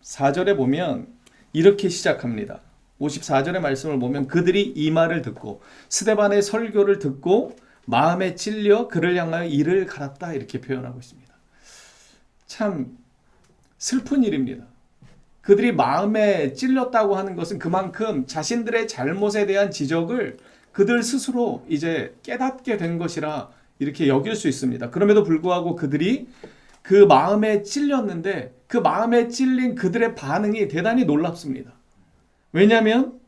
54절에 보면 이렇게 시작합니다. 54절의 말씀을 보면 그들이 이 말을 듣고 스데반의 설교를 듣고 마음에 찔려 그를 향하여 이를 갈았다 이렇게 표현하고 있습니다. 참 슬픈 일입니다. 그들이 마음에 찔렸다고 하는 것은 그만큼 자신들의 잘못에 대한 지적을 그들 스스로 이제 깨닫게 된 것이라 이렇게 여길 수 있습니다. 그럼에도 불구하고 그들이 그 마음에 찔렸는데 그 마음에 찔린 그들의 반응이 대단히 놀랍습니다. 왜냐하면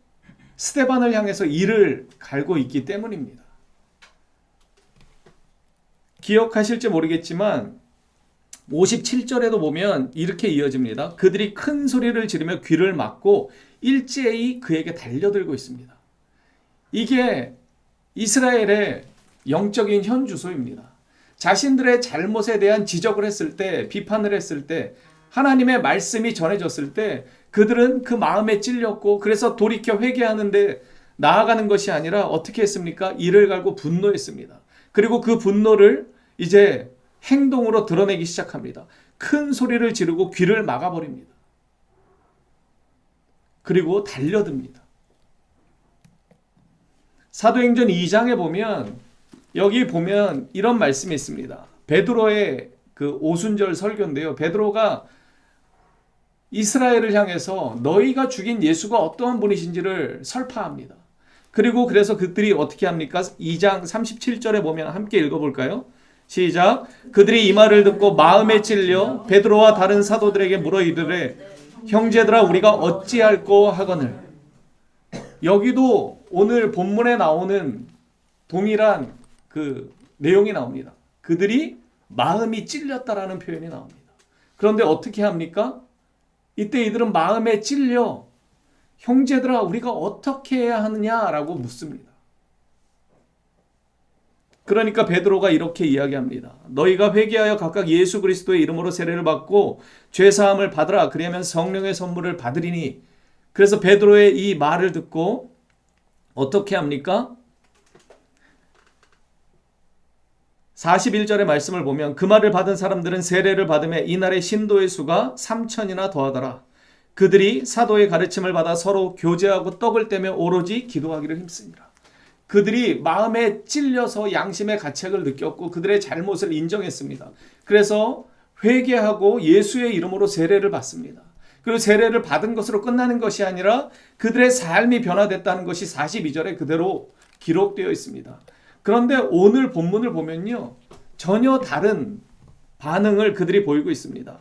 스데반을 향해서 이를 갈고 있기 때문입니다. 기억하실지 모르겠지만 57절에도 보면 이렇게 이어집니다. 그들이 큰 소리를 지르며 귀를 막고 일제히 그에게 달려들고 있습니다. 이게 이스라엘의 영적인 현주소입니다. 자신들의 잘못에 대한 지적을 했을 때, 비판을 했을 때, 하나님의 말씀이 전해졌을 때 그들은 그 마음에 찔렸고 그래서 돌이켜 회개하는데 나아가는 것이 아니라 어떻게 했습니까? 이를 갈고 분노했습니다. 그리고 그 분노를 이제 행동으로 드러내기 시작합니다. 큰 소리를 지르고 귀를 막아버립니다. 그리고 달려듭니다. 사도행전 2장에 보면 여기 보면 이런 말씀이 있습니다. 베드로의 그 오순절 설교인데요. 베드로가 이스라엘을 향해서 너희가 죽인 예수가 어떠한 분이신지를 설파합니다. 그리고 그래서 그들이 어떻게 합니까? 2장 37절에 보면 함께 읽어볼까요? 시작. 그들이 이 말을 듣고 마음에 찔려 베드로와 다른 사도들에게 물어 이르되 형제들아 우리가 어찌할꼬 하거늘. 여기도 오늘 본문에 나오는 동일한 그 내용이 나옵니다. 그들이 마음이 찔렸다라는 표현이 나옵니다. 그런데 어떻게 합니까? 이때 이들은 마음에 찔려 형제들아 우리가 어떻게 해야 하느냐라고 묻습니다. 그러니까 베드로가 이렇게 이야기합니다. 너희가 회개하여 각각 예수 그리스도의 이름으로 세례를 받고 죄사함을 받으라. 그리하면 성령의 선물을 받으리니. 그래서 베드로의 이 말을 듣고 어떻게 합니까? 41절의 말씀을 보면 그 말을 받은 사람들은 세례를 받음에 이날의 신도의 수가 3,000이나 더하더라. 그들이 사도의 가르침을 받아 서로 교제하고 떡을 떼며 오로지 기도하기를 힘씁니다. 그들이 마음에 찔려서 양심의 가책을 느꼈고 그들의 잘못을 인정했습니다. 그래서 회개하고 예수의 이름으로 세례를 받습니다. 그리고 세례를 받은 것으로 끝나는 것이 아니라 그들의 삶이 변화됐다는 것이 42절에 그대로 기록되어 있습니다. 그런데 오늘 본문을 보면요. 전혀 다른 반응을 그들이 보이고 있습니다.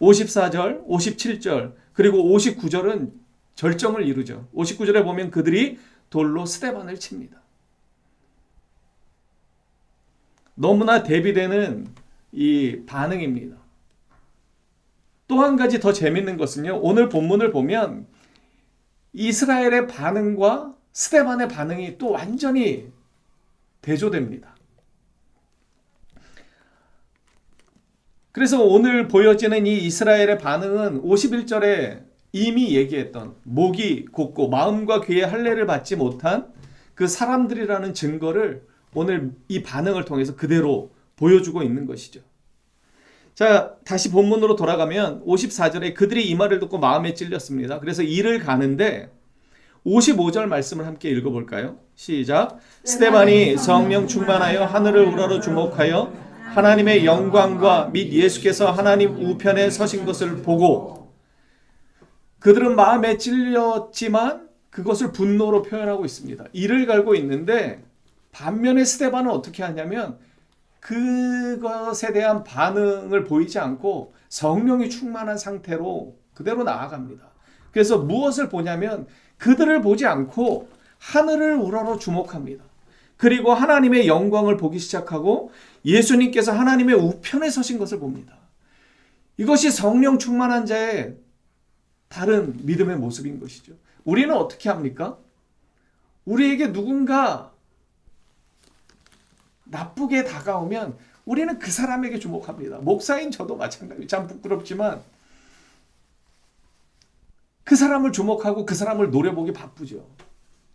54절, 57절, 그리고 59절은 절정을 이루죠. 59절에 보면 그들이 돌로 스데반을 칩니다. 너무나 대비되는 이 반응입니다. 또 한 가지 더 재밌는 것은요. 오늘 본문을 보면 이스라엘의 반응과 스데반의 반응이 또 완전히 대조됩니다. 그래서 오늘 보여지는 이 이스라엘의 반응은 51절에 이미 얘기했던 목이 곧고 마음과 귀에 할례를 받지 못한 그 사람들이라는 증거를 오늘 이 반응을 통해서 그대로 보여주고 있는 것이죠. 자, 다시 본문으로 돌아가면 54절에 그들이 이 말을 듣고 마음에 찔렸습니다. 그래서 이를 가는데 55절 말씀을 함께 읽어볼까요? 시작. 스데반이 성령 충만하여 하늘을 우러러 주목하여 하나님의 영광과 및 예수께서 하나님 우편에 서신 것을 보고 그들은 마음에 찔렸지만 그것을 분노로 표현하고 있습니다. 이를 갈고 있는데 반면에 스데반은 어떻게 하냐면 그것에 대한 반응을 보이지 않고 성령이 충만한 상태로 그대로 나아갑니다. 그래서 무엇을 보냐면 그들을 보지 않고 하늘을 우러러 주목합니다. 그리고 하나님의 영광을 보기 시작하고 예수님께서 하나님의 우편에 서신 것을 봅니다. 이것이 성령 충만한 자의 다른 믿음의 모습인 것이죠. 우리는 어떻게 합니까? 우리에게 누군가 나쁘게 다가오면 우리는 그 사람에게 주목합니다. 목사인 저도 마찬가지예요. 참 부끄럽지만 그 사람을 주목하고 그 사람을 노려보기 바쁘죠.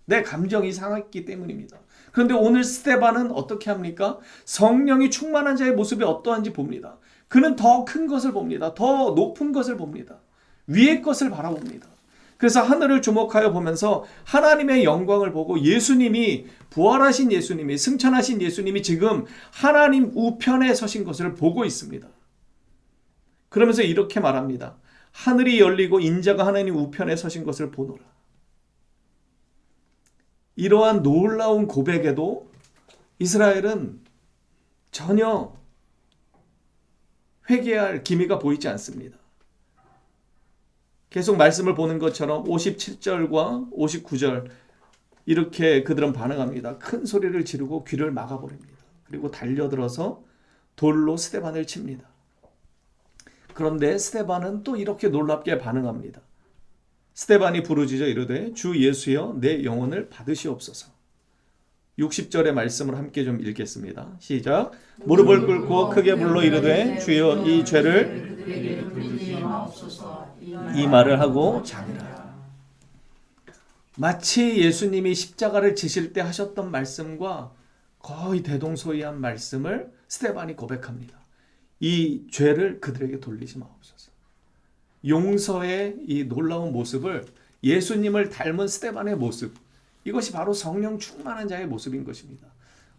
내 감정이 상했기 때문입니다. 그런데 오늘 스데반은 어떻게 합니까? 성령이 충만한 자의 모습이 어떠한지 봅니다. 그는 더 큰 것을 봅니다. 더 높은 것을 봅니다. 위의 것을 바라봅니다. 그래서 하늘을 주목하여 보면서 하나님의 영광을 보고 예수님이 부활하신 예수님이 승천하신 예수님이 지금 하나님 우편에 서신 것을 보고 있습니다. 그러면서 이렇게 말합니다. 하늘이 열리고 인자가 하나님 우편에 서신 것을 보노라. 이러한 놀라운 고백에도 이스라엘은 전혀 회개할 기미가 보이지 않습니다. 계속 말씀을 보는 것처럼 57절과 59절 이렇게 그들은 반응합니다. 큰 소리를 지르고 귀를 막아버립니다. 그리고 달려들어서 돌로 스데반을 칩니다. 그런데 스데반은 또 이렇게 놀랍게 반응합니다. 스데반이 부르짖어 이르되 주 예수여 내 영혼을 받으시옵소서. 60절의 말씀을 함께 좀 읽겠습니다. 시작. 무릎을 꿇고 크게 불러 이르되 주여 이 죄를 이 말을 하고 잠이라. 마치 예수님이 십자가를 지실 때 하셨던 말씀과 거의 대동소이한 말씀을 스데반이 고백합니다. 이 죄를 그들에게 돌리지 마옵소서. 용서의 이 놀라운 모습을 예수님을 닮은 스데반의 모습, 이것이 바로 성령 충만한 자의 모습인 것입니다.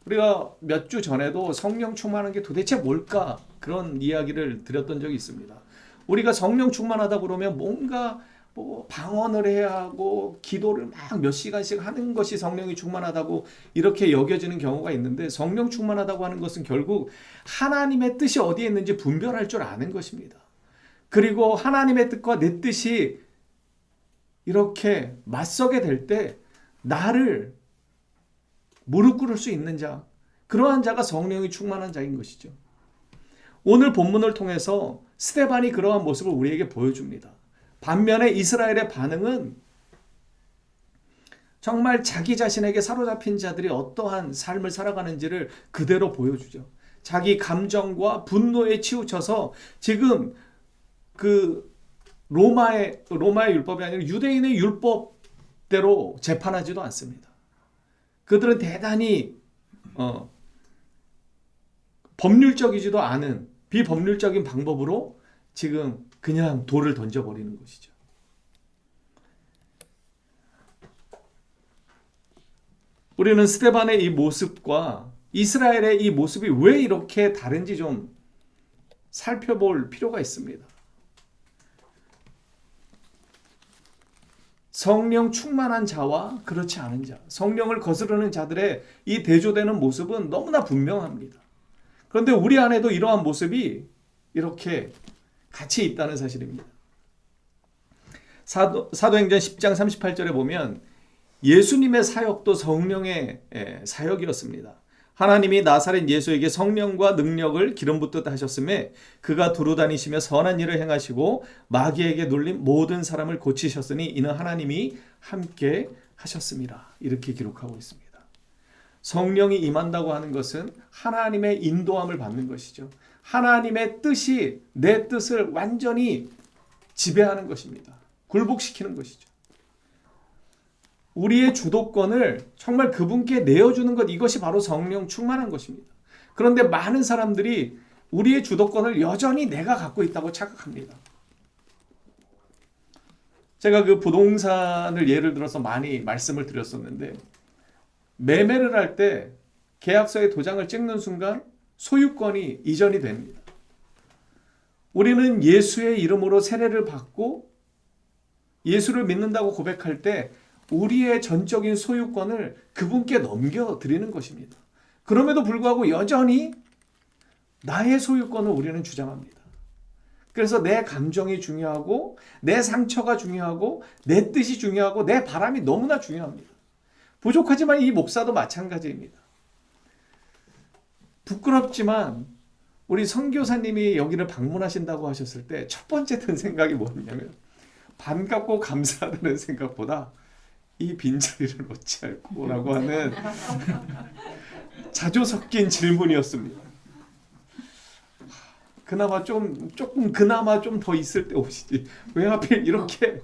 우리가 몇 주 전에도 성령 충만한 게 도대체 뭘까? 그런 이야기를 드렸던 적이 있습니다. 우리가 성령 충만하다 그러면 뭔가 방언을 해야 하고 기도를 막 몇 시간씩 하는 것이 성령이 충만하다고 이렇게 여겨지는 경우가 있는데, 성령 충만하다고 하는 것은 결국 하나님의 뜻이 어디에 있는지 분별할 줄 아는 것입니다. 그리고 하나님의 뜻과 내 뜻이 이렇게 맞서게 될 때 나를 무릎 꿇을 수 있는 자, 그러한 자가 성령이 충만한 자인 것이죠. 오늘 본문을 통해서 스데반이 그러한 모습을 우리에게 보여줍니다. 반면에 이스라엘의 반응은 정말 자기 자신에게 사로잡힌 자들이 어떠한 삶을 살아가는지를 그대로 보여주죠. 자기 감정과 분노에 치우쳐서 지금 그 로마의 율법이 아니라 유대인의 율법대로 재판하지도 않습니다. 그들은 대단히 법률적이지도 않은 비법률적인 방법으로 지금 그냥 돌을 던져버리는 것이죠. 우리는 스데반의 이 모습과 이스라엘의 이 모습이 왜 이렇게 다른지 좀 살펴볼 필요가 있습니다. 성령 충만한 자와 그렇지 않은 자, 성령을 거스르는 자들의 이 대조되는 모습은 너무나 분명합니다. 그런데 우리 안에도 이러한 모습이 이렇게 같이 있다는 사실입니다. 사도행전 10장 38절에 보면 예수님의 사역도 성령의 사역이었습니다. 하나님이 나사렛 예수에게 성령과 능력을 기름 붓듯 하셨음에 그가 두루 다니시며 선한 일을 행하시고 마귀에게 눌린 모든 사람을 고치셨으니 이는 하나님이 함께 하셨습니다. 이렇게 기록하고 있습니다. 성령이 임한다고 하는 것은 하나님의 인도함을 받는 것이죠. 하나님의 뜻이 내 뜻을 완전히 지배하는 것입니다. 굴복시키는 것이죠. 우리의 주도권을 정말 그분께 내어주는 것, 이것이 바로 성령 충만한 것입니다. 그런데 많은 사람들이 우리의 주도권을 여전히 내가 갖고 있다고 착각합니다. 제가 그 부동산을 예를 들어서 많이 말씀을 드렸었는데, 매매를 할 때 계약서에 도장을 찍는 순간 소유권이 이전이 됩니다. 우리는 예수의 이름으로 세례를 받고 예수를 믿는다고 고백할 때 우리의 전적인 소유권을 그분께 넘겨드리는 것입니다. 그럼에도 불구하고 여전히 나의 소유권을 우리는 주장합니다. 그래서 내 감정이 중요하고 내 상처가 중요하고 내 뜻이 중요하고 내 바람이 너무나 중요합니다. 부족하지만 이 목사도 마찬가지입니다. 부끄럽지만 우리 선교사님이 여기를 방문하신다고 하셨을 때 첫 번째 든 생각이 뭐냐면 반갑고 감사하다는 생각보다 이 빈자리를 어찌할꼬 라고 하는 자주 섞인 질문이었습니다. 그나마 조금 그나마 좀 더 있을 때 오시지 왜 하필 이렇게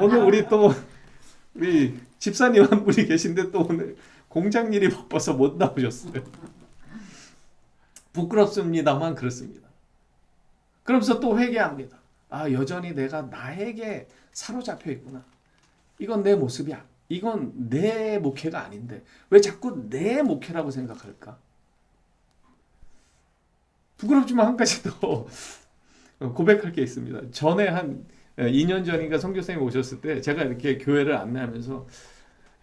오늘 우리 집사님 한 분이 계신데 또 오늘 공장 일이 바빠서 못 나오셨어요. 부끄럽습니다만 그렇습니다. 그러면서 또 회개합니다. 여전히 내가 나에게 사로잡혀 있구나. 이건 내 모습이야. 이건 내 목회가 아닌데 왜 자꾸 내 목회라고 생각할까? 부끄럽지만 한 가지 더 고백할 게 있습니다. 전에 한 2년 전인가 선교사님 오셨을 때 제가 이렇게 교회를 안내하면서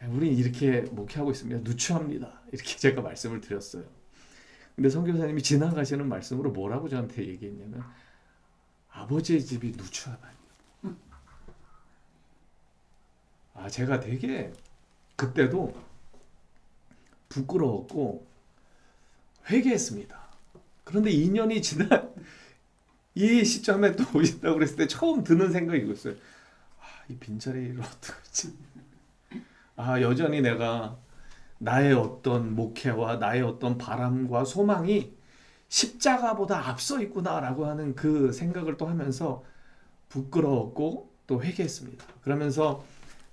우리 이렇게 목회하고 있습니다. 누추합니다. 이렇게 제가 말씀을 드렸어요. 근데 선교사님이 지나가시는 말씀으로 뭐라고 저한테 얘기했냐면 아버지의 집이 누추하다니. 제가 되게 그때도 부끄러웠고 회개했습니다. 그런데 2년이 지난 이 시점에 또 오신다고 그랬을 때 처음 드는 생각이 이거였어요. 이 빈자리를 어떡하지? 여전히 내가 나의 어떤 목회와 나의 어떤 바람과 소망이 십자가보다 앞서 있구나라고 하는 그 생각을 또 하면서 부끄러웠고 또 회개했습니다. 그러면서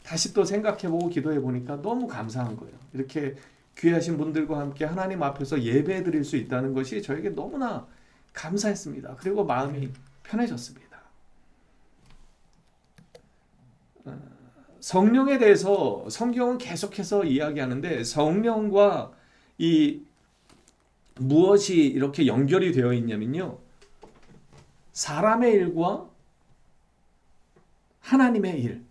다시 또 생각해보고 기도해보니까 너무 감사한 거예요. 이렇게 귀하신 분들과 함께 하나님 앞에서 예배드릴 수 있다는 것이 저에게 너무나 감사했습니다. 그리고 마음이 편해졌습니다. 성령에 대해서 성경은 계속해서 이야기하는데 성령과 이 무엇이 이렇게 연결이 되어 있냐면요. 사람의 일과 하나님의 일.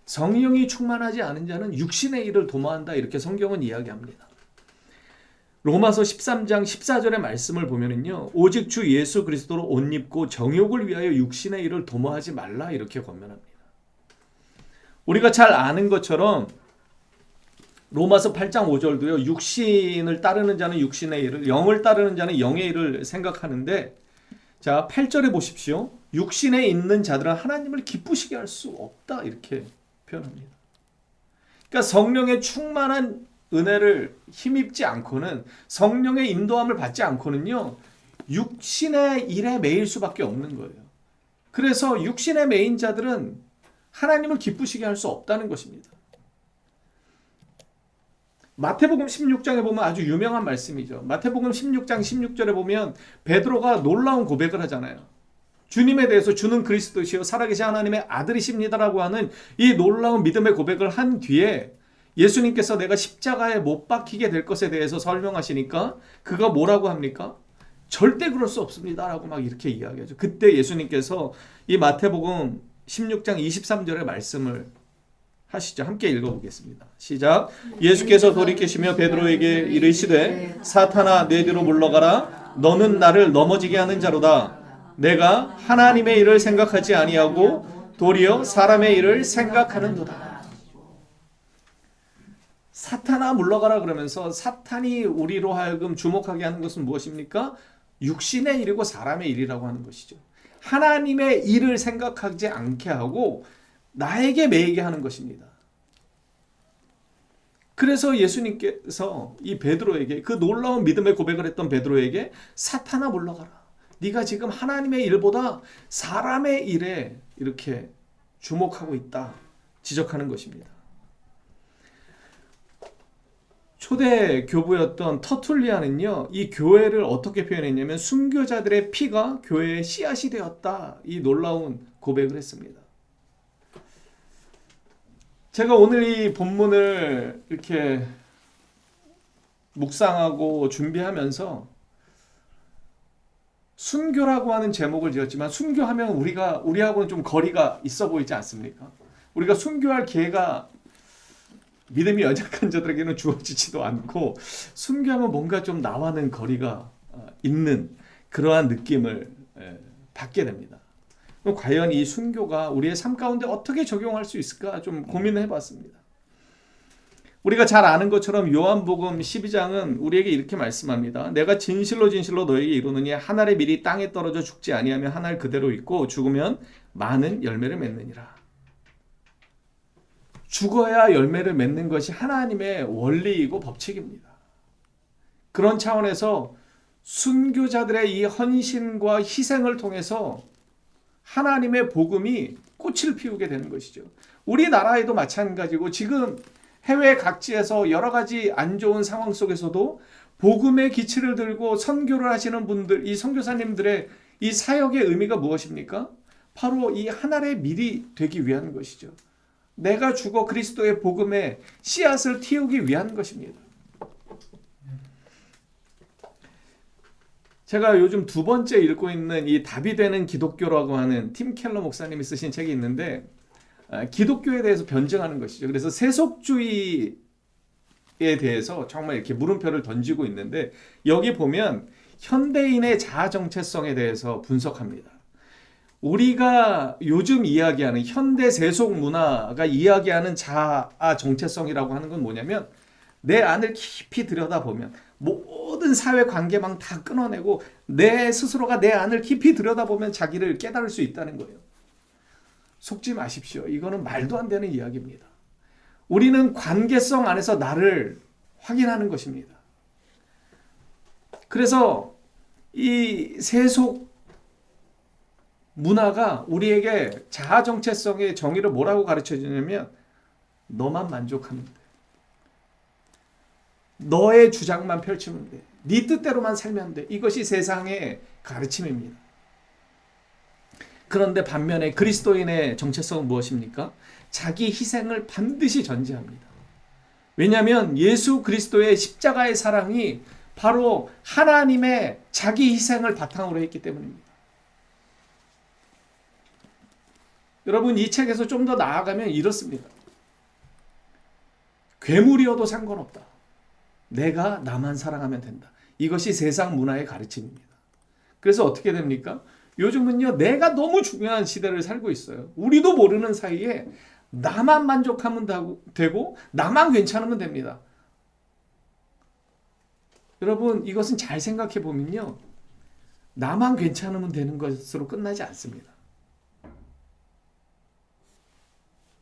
성령이 충만하지 않은 자는 육신의 일을 도모한다. 이렇게 성경은 이야기합니다. 로마서 13장 14절의 말씀을 보면은요. 오직 주 예수 그리스도로 옷 입고 정욕을 위하여 육신의 일을 도모하지 말라. 이렇게 권면합니다. 우리가 잘 아는 것처럼 로마서 8장 5절도요. 육신을 따르는 자는 육신의 일을, 영을 따르는 자는 영의 일을 생각하는데 자, 8절에 보십시오. 육신에 있는 자들은 하나님을 기쁘시게 할 수 없다. 이렇게 표현합니다. 그러니까 성령의 충만한 은혜를 힘입지 않고는 성령의 인도함을 받지 않고는요. 육신의 일에 매일 수밖에 없는 거예요. 그래서 육신의 매인 자들은 하나님을 기쁘시게 할 수 없다는 것입니다. 마태복음 16장에 보면 아주 유명한 말씀이죠. 마태복음 16장 16절에 보면 베드로가 놀라운 고백을 하잖아요. 주님에 대해서 주는 그리스도시요 살아계신 하나님의 아들이십니다라고 하는 이 놀라운 믿음의 고백을 한 뒤에 예수님께서 내가 십자가에 못 박히게 될 것에 대해서 설명하시니까 그가 뭐라고 합니까? 절대 그럴 수 없습니다라고 막 이렇게 이야기하죠. 그때 예수님께서 이 마태복음 16장 23절의 말씀을 하시죠. 함께 읽어보겠습니다. 시작. 예수께서 돌이키시며 베드로에게 이르시되 사탄아 내 뒤로 물러가라. 너는 나를 넘어지게 하는 자로다. 내가 하나님의 일을 생각하지 아니하고 도리어 사람의 일을 생각하는도다. 사탄아 물러가라 그러면서 사탄이 우리로 하여금 주목하게 하는 것은 무엇입니까? 육신의 일이고 사람의 일이라고 하는 것이죠. 하나님의 일을 생각하지 않게 하고 나에게 매이게 하는 것입니다. 그래서 예수님께서 이 베드로에게 그 놀라운 믿음의 고백을 했던 베드로에게 사탄아 물러가라. 네가 지금 하나님의 일보다 사람의 일에 이렇게 주목하고 있다. 지적하는 것입니다. 초대 교부였던 터툴리안은요. 이 교회를 어떻게 표현했냐면 순교자들의 피가 교회의 씨앗이 되었다. 이 놀라운 고백을 했습니다. 제가 오늘 이 본문을 이렇게 묵상하고 준비하면서 순교라고 하는 제목을 지었지만 순교하면 우리하고는 좀 거리가 있어 보이지 않습니까? 우리가 순교할 기회가 믿음이 연약한 자들에게는 주어지지도 않고 순교하면 뭔가 좀 나와는 거리가 있는 그러한 느낌을 받게 됩니다. 그럼 과연 이 순교가 우리의 삶 가운데 어떻게 적용할 수 있을까 좀 고민을 해봤습니다. 우리가 잘 아는 것처럼 요한복음 12장은 우리에게 이렇게 말씀합니다. 내가 진실로 진실로 너에게 이르노니 한 알의 밀이 땅에 떨어져 죽지 아니하면 한 알 그대로 있고 죽으면 많은 열매를 맺느니라. 죽어야 열매를 맺는 것이 하나님의 원리이고 법칙입니다. 그런 차원에서 순교자들의 이 헌신과 희생을 통해서 하나님의 복음이 꽃을 피우게 되는 것이죠. 우리나라에도 마찬가지고 지금 해외 각지에서 여러 가지 안 좋은 상황 속에서도 복음의 기치를 들고 선교를 하시는 분들, 이 선교사님들의 이 사역의 의미가 무엇입니까? 바로 이 하늘의 밀이 되기 위한 것이죠. 내가 죽어 그리스도의 복음에 씨앗을 틔우기 위한 것입니다. 제가 요즘 두 번째 읽고 있는 이 답이 되는 기독교라고 하는 팀 켈러 목사님이 쓰신 책이 있는데, 기독교에 대해서 변증하는 것이죠. 그래서 세속주의에 대해서 정말 이렇게 물음표를 던지고 있는데, 여기 보면 현대인의 자아 정체성에 대해서 분석합니다. 우리가 요즘 이야기하는 현대 세속 문화가 이야기하는 자아 정체성이라고 하는 건 뭐냐면, 내 안을 깊이 들여다보면 모든 사회 관계망 다 끊어내고 내 스스로가 내 안을 깊이 들여다보면 자기를 깨달을 수 있다는 거예요. 속지 마십시오. 이거는 말도 안 되는 이야기입니다. 우리는 관계성 안에서 나를 확인하는 것입니다. 그래서 이 세속 문화가 우리에게 자아 정체성의 정의를 뭐라고 가르쳐 주냐면, 너만 만족하면 돼. 너의 주장만 펼치면 돼. 네 뜻대로만 살면 돼. 이것이 세상의 가르침입니다. 그런데 반면에 그리스도인의 정체성은 무엇입니까? 자기 희생을 반드시 전제합니다. 왜냐하면 예수 그리스도의 십자가의 사랑이 바로 하나님의 자기 희생을 바탕으로 했기 때문입니다. 여러분, 이 책에서 좀 더 나아가면 이렇습니다. 괴물이어도 상관없다. 내가 나만 사랑하면 된다. 이것이 세상 문화의 가르침입니다. 그래서 어떻게 됩니까? 요즘은요, 내가 너무 중요한 시대를 살고 있어요. 우리도 모르는 사이에 나만 만족하면 되고 나만 괜찮으면 됩니다. 여러분, 이것은 잘 생각해 보면요, 나만 괜찮으면 되는 것으로 끝나지 않습니다.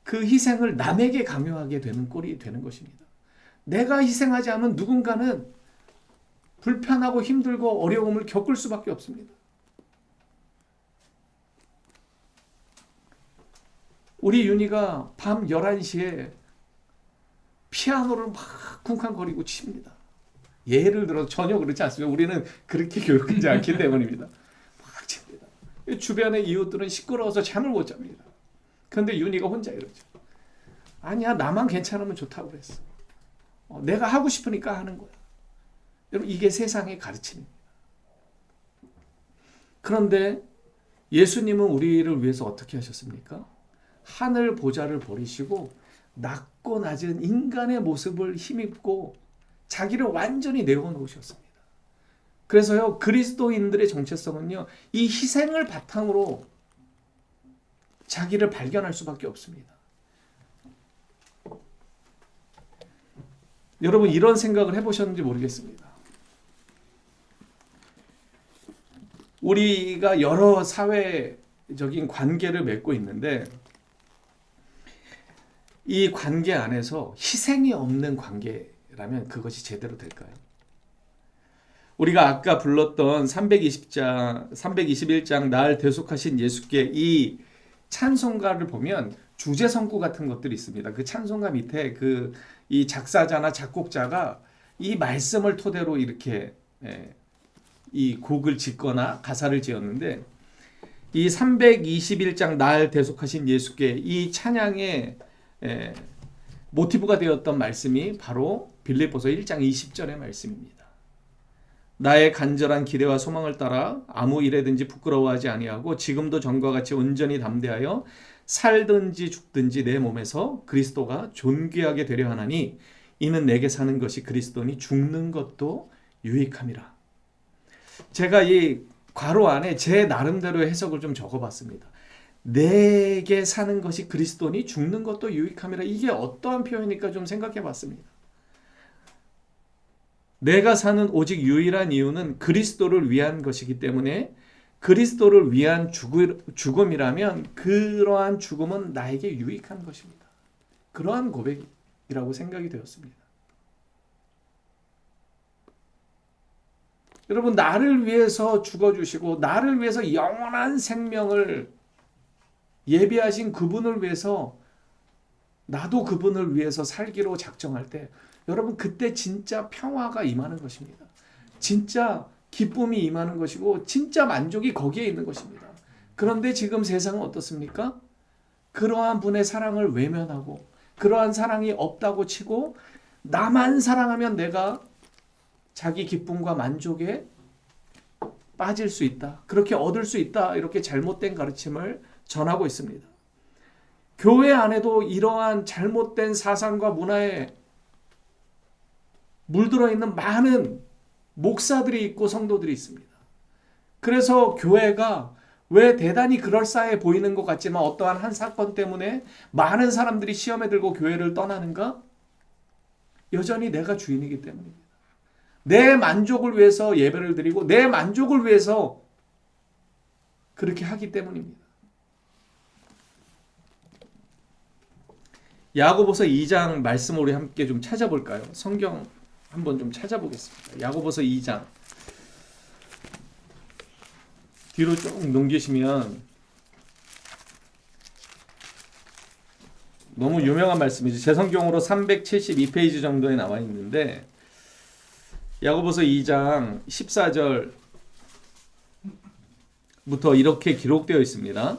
그 희생을 남에게 강요하게 되는 꼴이 되는 것입니다. 내가 희생하지 않으면 누군가는 불편하고 힘들고 어려움을 겪을 수밖에 없습니다. 우리 윤희가 밤 11시에 피아노를 막 쿵쾅거리고 칩니다. 예를 들어 전혀 그렇지 않습니다. 우리는 그렇게 교육하지 않기 때문입니다. 막 칩니다. 주변의 이웃들은 시끄러워서 잠을 못 잡니다. 그런데 윤희가 혼자 이러죠. 아니야, 나만 괜찮으면 좋다고 그랬어. 내가 하고 싶으니까 하는 거야. 여러분, 이게 세상의 가르침입니다. 그런데 예수님은 우리를 위해서 어떻게 하셨습니까? 하늘 보좌를 버리시고 낮고 낮은 인간의 모습을 힘입고 자기를 완전히 내어놓으셨습니다. 그래서요, 그리스도인들의 정체성은요, 이 희생을 바탕으로 자기를 발견할 수밖에 없습니다. 여러분, 이런 생각을 해보셨는지 모르겠습니다. 우리가 여러 사회적인 관계를 맺고 있는데, 이 관계 안에서 희생이 없는 관계라면 그것이 제대로 될까요? 우리가 아까 불렀던 321장 날 대속하신 예수께 이 찬송가를 보면 주제성구 같은 것들이 있습니다. 그 찬송가 밑에 이 작사자나 작곡자가 이 말씀을 토대로 이렇게 이 곡을 짓거나 가사를 지었는데, 이 321장 날 대속하신 예수께 이 찬양의 모티브가 되었던 말씀이 바로 빌립보서 1장 20절의 말씀입니다. 나의 간절한 기대와 소망을 따라 아무 일에든지 부끄러워하지 아니하고 지금도 전과 같이 온전히 담대하여 살든지 죽든지 내 몸에서 그리스도가 존귀하게 되려 하나니 이는 내게 사는 것이 그리스도니 죽는 것도 유익함이라. 제가 이 괄호 안에 제 나름대로 해석을 좀 적어봤습니다. 내게 사는 것이 그리스도니 죽는 것도 유익함이라. 이게 어떠한 표현일까 좀 생각해봤습니다. 내가 사는 오직 유일한 이유는 그리스도를 위한 것이기 때문에 그리스도를 위한 죽음이라면 그러한 죽음은 나에게 유익한 것입니다. 그러한 고백이라고 생각이 되었습니다. 여러분, 나를 위해서 죽어주시고 나를 위해서 영원한 생명을 예비하신 그분을 위해서 나도 그분을 위해서 살기로 작정할 때, 여러분, 그때 진짜 평화가 임하는 것입니다. 진짜 기쁨이 임하는 것이고 진짜 만족이 거기에 있는 것입니다. 그런데 지금 세상은 어떻습니까? 그러한 분의 사랑을 외면하고 그러한 사랑이 없다고 치고 나만 사랑하면 내가 자기 기쁨과 만족에 빠질 수 있다. 그렇게 얻을 수 있다. 이렇게 잘못된 가르침을 전하고 있습니다. 교회 안에도 이러한 잘못된 사상과 문화에 물들어 있는 많은 목사들이 있고 성도들이 있습니다. 그래서 교회가 왜 대단히 그럴싸해 보이는 것 같지만 어떠한 한 사건 때문에 많은 사람들이 시험에 들고 교회를 떠나는가? 여전히 내가 주인이기 때문입니다. 내 만족을 위해서 예배를 드리고 내 만족을 위해서 그렇게 하기 때문입니다. 야고보서 2장 말씀을 우리 함께 좀 찾아볼까요? 성경 한번 좀 찾아보겠습니다. 야고보서 2장 뒤로 좀 넘기시면 너무 유명한 말씀이죠. 제 성경으로 372페이지 정도에 나와 있는데 야고보서 2장 14절부터 이렇게 기록되어 있습니다.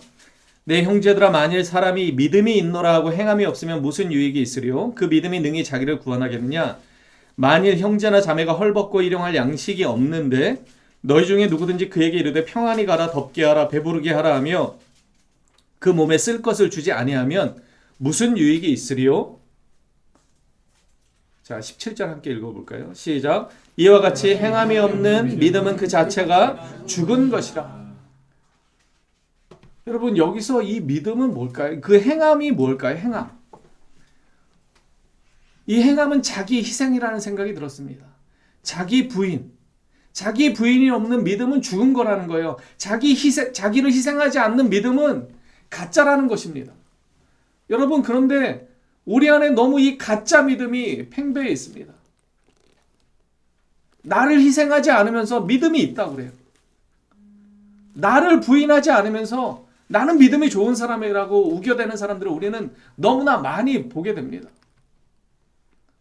내 형제들아 만일 사람이 믿음이 있노라 하고 행함이 없으면 무슨 유익이 있으리요? 그 믿음이 능히 자기를 구원하겠느냐? 만일 형제나 자매가 헐벗고 일용할 양식이 없는데 너희 중에 누구든지 그에게 이르되 평안히 가라 덥게 하라 배부르게 하라 하며 그 몸에 쓸 것을 주지 아니하면 무슨 유익이 있으리요? 자, 17절 함께 읽어볼까요? 시작. 이와 같이 행함이 없는 믿음은 그 자체가 죽은 것이라. 여러분 여기서 이 믿음은 뭘까요? 그 행함이 뭘까요? 행함. 이 행함은 자기 희생이라는 생각이 들었습니다. 자기 부인. 자기 부인이 없는 믿음은 죽은 거라는 거예요. 자기를 희생하지 않는 믿음은 가짜라는 것입니다. 여러분 그런데 우리 안에 너무 이 가짜 믿음이 팽배해 있습니다. 나를 희생하지 않으면서 믿음이 있다고 그래요. 나를 부인하지 않으면서 나는 믿음이 좋은 사람이라고 우겨대는 사람들을 우리는 너무나 많이 보게 됩니다.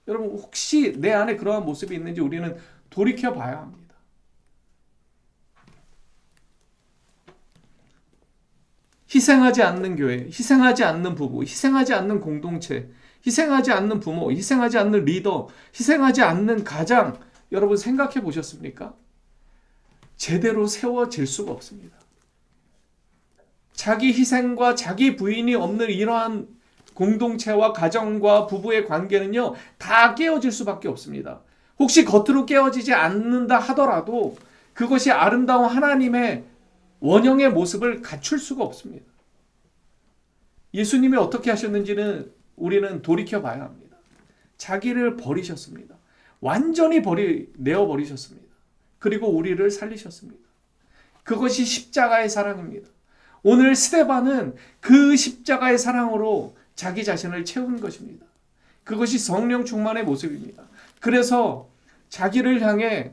여러분 혹시 내 안에 그러한 모습이 있는지 우리는 돌이켜 봐야 합니다. 희생하지 않는 교회, 희생하지 않는 부부, 희생하지 않는 공동체, 희생하지 않는 부모, 희생하지 않는 리더, 희생하지 않는 가장, 여러분 생각해 보셨습니까? 제대로 세워질 수가 없습니다. 자기 희생과 자기 부인이 없는 이러한 공동체와 가정과 부부의 관계는요, 다 깨어질 수밖에 없습니다. 혹시 겉으로 깨어지지 않는다 하더라도 그것이 아름다운 하나님의 원형의 모습을 갖출 수가 없습니다. 예수님이 어떻게 하셨는지는 우리는 돌이켜 봐야 합니다. 자기를 버리셨습니다. 완전히 내어버리셨습니다. 그리고 우리를 살리셨습니다. 그것이 십자가의 사랑입니다. 오늘 스데반은 그 십자가의 사랑으로 자기 자신을 채운 것입니다. 그것이 성령 충만의 모습입니다. 그래서 자기를 향해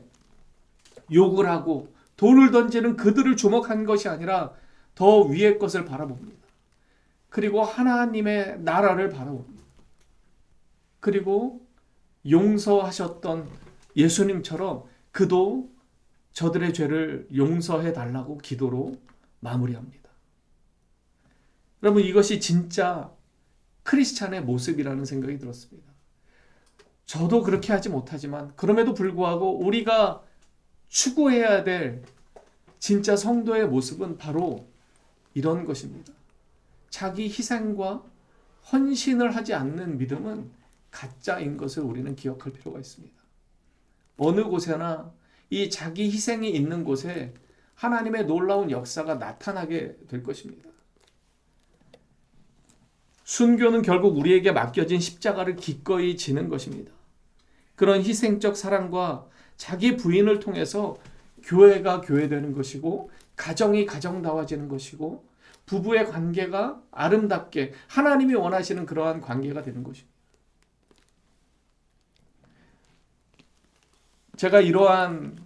욕을 하고 돌을 던지는 그들을 주목한 것이 아니라 더 위의 것을 바라봅니다. 그리고 하나님의 나라를 바라봅니다. 그리고 용서하셨던 예수님처럼 그도 저들의 죄를 용서해 달라고 기도로 마무리합니다. 여러분 이것이 진짜 크리스찬의 모습이라는 생각이 들었습니다. 저도 그렇게 하지 못하지만 그럼에도 불구하고 우리가 추구해야 될 진짜 성도의 모습은 바로 이런 것입니다. 자기 희생과 헌신을 하지 않는 믿음은 가짜인 것을 우리는 기억할 필요가 있습니다. 어느 곳에나 이 자기 희생이 있는 곳에 하나님의 놀라운 역사가 나타나게 될 것입니다. 순교는 결국 우리에게 맡겨진 십자가를 기꺼이 지는 것입니다. 그런 희생적 사랑과 자기 부인을 통해서 교회가 교회되는 것이고 가정이 가정다워지는 것이고 부부의 관계가 아름답게 하나님이 원하시는 그러한 관계가 되는 것입니다. 제가 이러한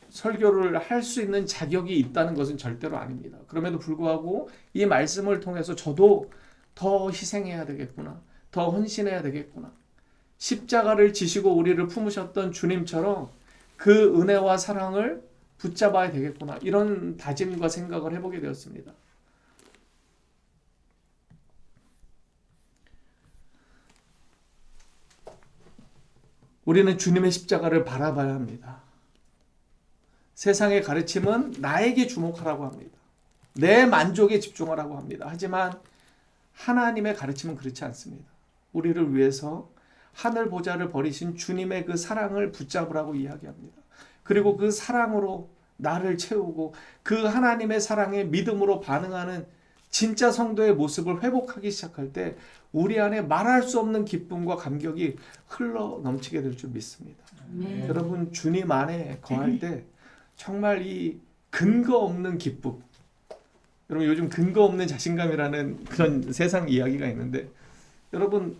설교를 할 수 있는 자격이 있다는 것은 절대로 아닙니다. 그럼에도 불구하고 이 말씀을 통해서 저도 더 희생해야 되겠구나. 더 헌신해야 되겠구나. 십자가를 지시고 우리를 품으셨던 주님처럼 그 은혜와 사랑을 붙잡아야 되겠구나. 이런 다짐과 생각을 해보게 되었습니다. 우리는 주님의 십자가를 바라봐야 합니다. 세상의 가르침은 나에게 주목하라고 합니다. 내 만족에 집중하라고 합니다. 하지만 하나님의 가르침은 그렇지 않습니다. 우리를 위해서 하늘 보좌를 버리신 주님의 그 사랑을 붙잡으라고 이야기합니다. 그리고 그 사랑으로 나를 채우고 그 하나님의 사랑에 믿음으로 반응하는 진짜 성도의 모습을 회복하기 시작할 때 우리 안에 말할 수 없는 기쁨과 감격이 흘러 넘치게 될 줄 믿습니다. 여러분, 주님 안에 거할 때 정말 이 근거 없는 기쁨, 여러분 요즘 근거 없는 자신감이라는 그런 세상 이야기가 있는데, 여러분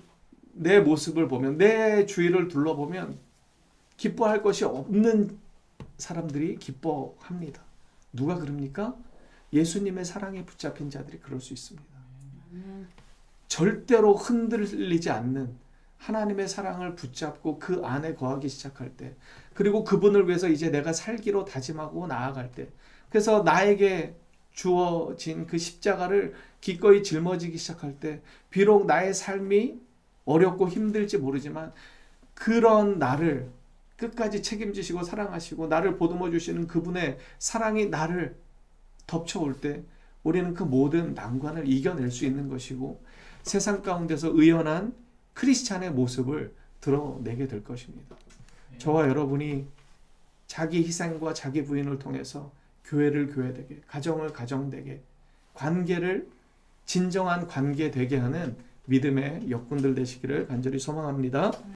내 모습을 보면, 내 주위를 둘러보면 기뻐할 것이 없는 사람들이 기뻐합니다. 누가 그럽니까? 예수님의 사랑에 붙잡힌 자들이 그럴 수 있습니다. 절대로 흔들리지 않는 하나님의 사랑을 붙잡고 그 안에 거하기 시작할 때, 그리고 그분을 위해서 이제 내가 살기로 다짐하고 나아갈 때, 그래서 나에게 주어진 그 십자가를 기꺼이 짊어지기 시작할 때, 비록 나의 삶이 어렵고 힘들지 모르지만 그런 나를 끝까지 책임지시고 사랑하시고 나를 보듬어 주시는 그분의 사랑이 나를 덮쳐올 때 우리는 그 모든 난관을 이겨낼 수 있는 것이고 세상 가운데서 의연한 크리스찬의 모습을 드러내게 될 것입니다. 저와 여러분이 자기 희생과 자기 부인을 통해서 교회를 교회되게, 가정을 가정되게, 관계를 진정한 관계 되게 하는 믿음의 역군들 되시기를 간절히 소망합니다.